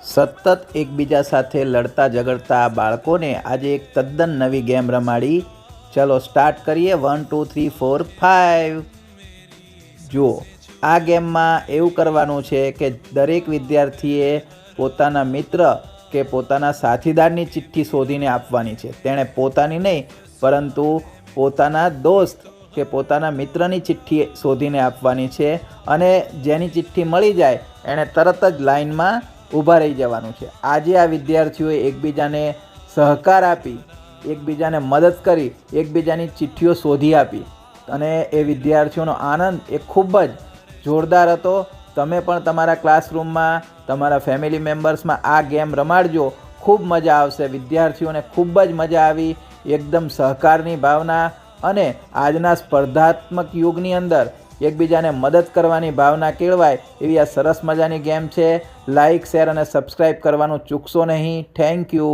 સતત એકબીજા સાથે લડતા ઝઘડતા બાળકોને આજે એક તદ્દન નવી ગેમ રમાડી. ચલો સ્ટાર્ટ કરીએ. 1 2 3 4 5. જુઓ, આ ગેમમાં એવું કરવાનું છે કે દરેક વિદ્યાર્થીએ પોતાના મિત્ર કે પોતાના સાથીદારની ચિઠ્ઠી શોધીને આપવાની છે. તેણે પોતાની નહીં પરંતુ પોતાના દોસ્ત કે પોતાના મિત્રની ચિઠ્ઠી શોધીને આપવાની છે. અને જેની ચિઠ્ઠી મળી જાય એણે તરત જ લાઈનમાં ઊભા રહી જવાનું છે. આજે આ વિદ્યાર્થીઓએ એકબીજાને સહકાર આપી, એકબીજાને મદદ કરી, એકબીજાની ચિઠ્ઠીઓ શોધી આપી અને એ વિદ્યાર્થીઓનો આનંદ એ ખૂબ જ જોરદાર હતો. તમે પણ તમારા ક્લાસરૂમમાં, તમારા ફેમિલી મેમ્બર્સમાં આ ગેમ રમાડજો. ખૂબ મજા આવશે. વિદ્યાર્થીઓને ખૂબ જ મજા આવી. એકદમ સહકારની ભાવના અને આજના સ્પર્ધાત્મક યુગની અંદર એકબીજાને મદદ કરવાની ભાવના કેળવાય એવી આ સરસ મજાની ગેમ છે. લાઇક, શેર અને સબસ્ક્રાઈબ કરવાનું ચૂકશો નહીં. Thank you.